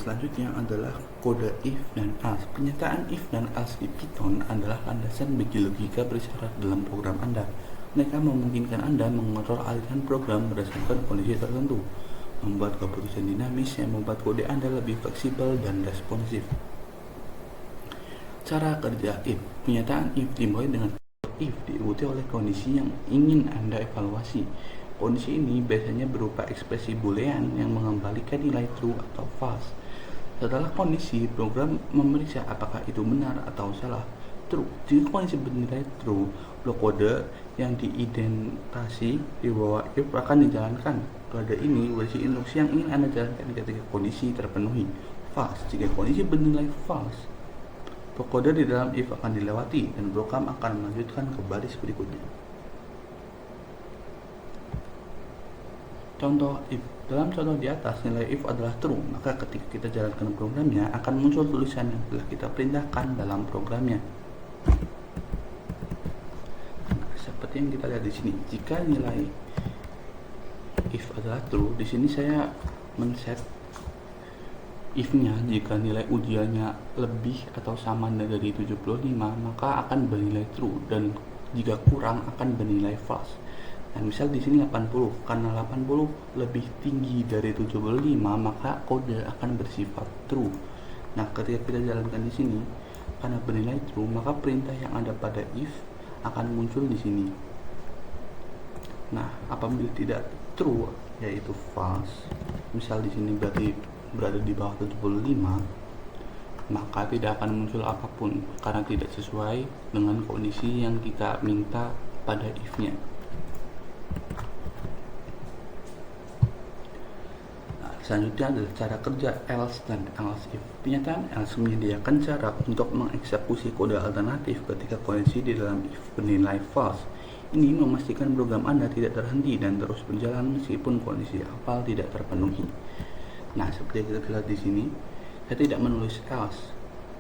selanjutnya adalah kode if dan else. Pernyataan if dan else di Python adalah landasan bagi logika bersyarat dalam program Anda. Mereka memungkinkan Anda mengontrol aliran program berdasarkan kondisi tertentu, membuat keputusan dinamis yang membuat kode Anda lebih fleksibel dan responsif. Cara kerja if. Pernyataan if dimulai dengan if diikuti oleh kondisi yang ingin Anda evaluasi. Kondisi ini biasanya berupa ekspresi boolean yang mengembalikan nilai true atau false. Setelah kondisi, program memeriksa apakah itu benar atau salah. True. Jika kondisi bernilai true, blok kode yang diidentasi di bawah if akan dijalankan. Kode ini berisi instruksi yang ingin Anda jalankan ketika kondisi terpenuhi. False. Jika kondisi bernilai false, blok kode di dalam if akan dilewati dan program akan melanjutkan ke baris berikutnya. Contoh if. Dalam contoh di atas, nilai if adalah true, maka ketika kita jalankan programnya akan muncul tulisan yang telah kita perintahkan dalam programnya. Nah, seperti yang kita lihat di sini, jika nilai if adalah true, di sini saya men-set if-nya jika nilai ujiannya lebih atau sama dari 75, maka akan bernilai true, dan jika kurang akan bernilai false. Dan misal di sini 80, karena 80 lebih tinggi dari 75, maka kode akan bersifat true. Nah, ketika kita jalankan di sini, karena bernilai true, maka perintah yang ada pada if akan muncul di sini. Nah, apabila tidak true, yaitu false, misal di sini berarti berada di bawah 75, maka tidak akan muncul apapun karena tidak sesuai dengan kondisi yang kita minta pada if-nya. Selanjutnya adalah cara kerja else dan else if. Pernyataan else menyediakan cara untuk mengeksekusi kode alternatif ketika kondisi di dalam if bernilai false. Ini memastikan program Anda tidak terhenti dan terus berjalan meskipun kondisi awal tidak terpenuhi. Nah, seperti yang kita lihat di sini, saya tidak menulis else.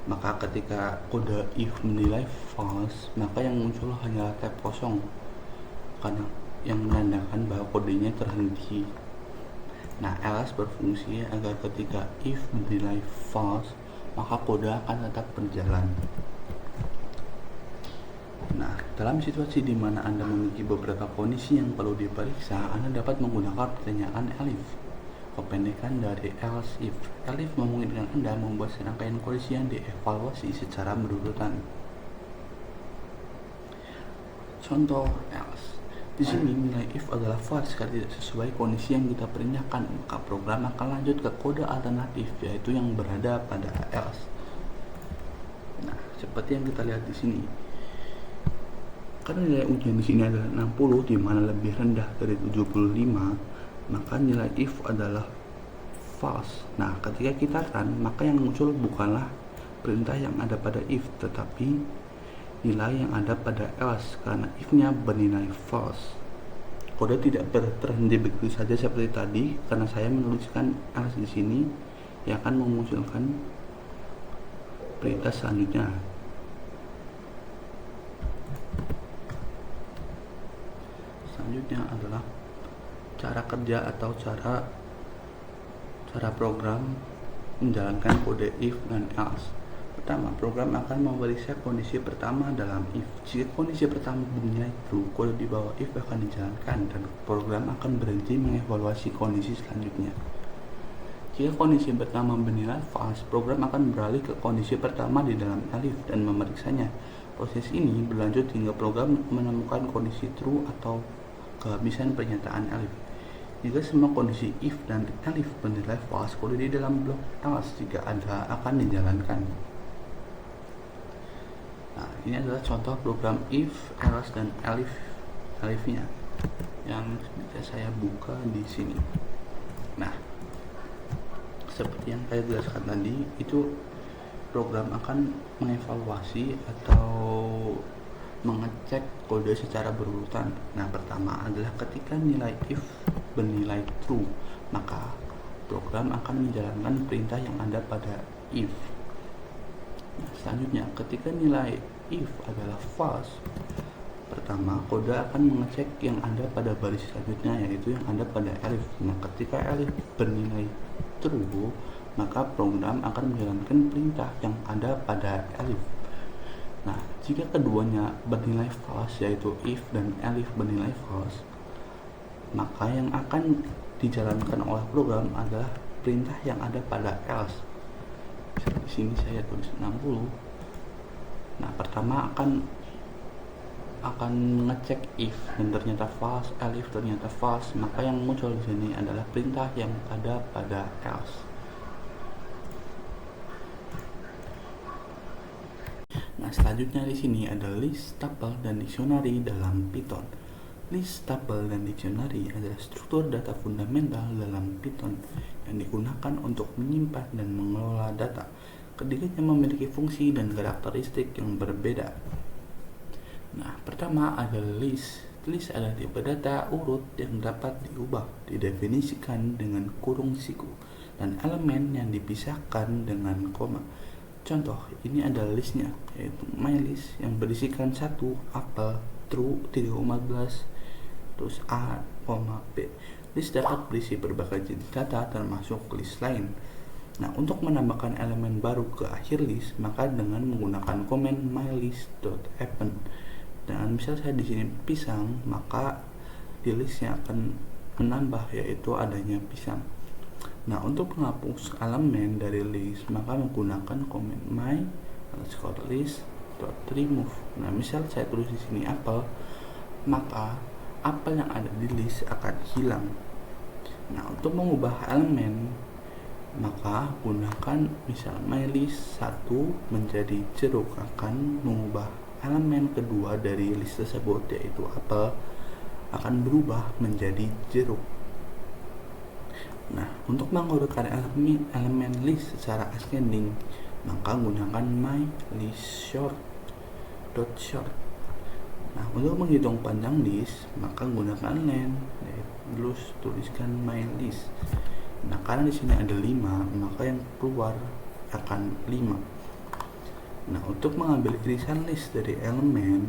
Maka ketika kode if bernilai false, maka yang muncul hanyalah tab kosong karena yang menandakan bahwa kodenya terhenti. Nah, else berfungsi agar ketika if bernilai false, maka kode akan tetap berjalan. Nah, dalam situasi di mana Anda memiliki beberapa kondisi yang perlu diperiksa, Anda dapat menggunakan pertanyaan elif, kependekan dari else if. Elif memungkinkan Anda membuat serangkaian kondisi yang dievaluasi secara berurutan. Contoh else. Di sini nilai if adalah false jika tidak sesuai kondisi yang kita perintahkan, maka program akan lanjut ke kode alternatif, yaitu yang berada pada else. Nah, seperti yang kita lihat di sini, karena nilai ujian di sini adalah 60, di mana lebih rendah dari 75, maka nilai if adalah false. Nah, ketika kita run, maka yang muncul bukanlah perintah yang ada pada if, tetapi nilai yang ada pada else karena if-nya bernilai false. Kode tidak berhenti begitu saja seperti tadi karena saya menuliskan else di sini yang akan memunculkan perintah selanjutnya. Selanjutnya adalah cara kerja atau cara program menjalankan kode if dan else. Pertama, program akan memeriksa kondisi pertama dalam if. Jika kondisi pertama bernilai true, kode di bawah if akan dijalankan dan program akan berhenti mengevaluasi kondisi selanjutnya. Jika kondisi pertama bernilai false, program akan beralih ke kondisi pertama di dalam elif dan memeriksanya. Proses ini berlanjut hingga program menemukan kondisi true atau kehabisan pernyataan elif. Jika semua kondisi if dan elif bernilai false, kode di dalam blok else jika ada akan dijalankan. Nah, ini adalah contoh program if, else, dan elif-nya yang bisa saya buka di sini. Nah, seperti yang saya jelaskan tadi, itu program akan mengevaluasi atau mengecek kode secara berurutan. Nah, pertama adalah ketika nilai if bernilai true, maka program akan menjalankan perintah yang ada pada if. Nah, selanjutnya ketika nilai if adalah false, pertama kode akan mengecek yang ada pada baris selanjutnya, yaitu yang ada pada elif. Nah, ketika elif bernilai true, maka program akan menjalankan perintah yang ada pada elif. Nah, jika keduanya bernilai false, yaitu if dan elif bernilai false, maka yang akan dijalankan oleh program adalah perintah yang ada pada else. Di sini saya tulis 60. Nah, pertama akan ngecek if dan ternyata false, elif ternyata false, maka yang muncul di sini adalah perintah yang ada pada else. Nah, selanjutnya di sini ada list, tuple, dan dictionary dalam Python. List, tuple, dan dictionary adalah struktur data fundamental dalam Python yang digunakan untuk menyimpan dan mengelola data. Ketiganya memiliki fungsi dan karakteristik yang berbeda. Nah, pertama ada list. List adalah tipe data urut yang dapat diubah, didefinisikan dengan kurung siku, dan elemen yang dipisahkan dengan koma. Contoh, ini adalah listnya, yaitu mylist yang berisikan 1, apel, true, 3,14, terus A, B. List dapat berisi berbagai jenis data termasuk list lain. Nah, untuk menambahkan elemen baru ke akhir list, maka dengan menggunakan komen mylist.append. Dan misal saya di sini pisang, maka di listnya akan menambah, yaitu adanya pisang. Nah, untuk menghapus elemen dari list, maka menggunakan komen my_list.remove. Nah, misal saya tulis di sini apel, maka apel yang ada di list akan hilang. Nah, untuk mengubah elemen, maka gunakan misal mylist 1 menjadi jeruk akan mengubah elemen kedua dari list tersebut, yaitu apel, akan berubah menjadi jeruk. Nah, untuk mengurutkan elemen list secara ascending, maka gunakan mylist_short. Nah, untuk menghitung panjang list, maka gunakan len, terus tuliskan mylist. Nah, karena di sini ada 5, maka yang keluar akan 5. Nah, untuk mengambil irisan list dari elemen,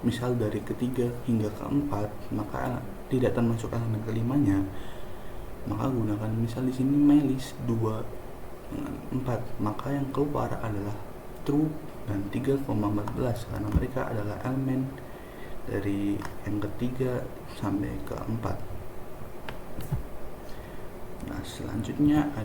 misal dari ketiga hingga keempat, maka tidak termasuk elemen kelimanya, maka gunakan misal di sini mylist 2 dengan 4, maka yang keluar adalah true dan 3,14 karena mereka adalah elemen dari yang ketiga sampai keempat. Nah, selanjutnya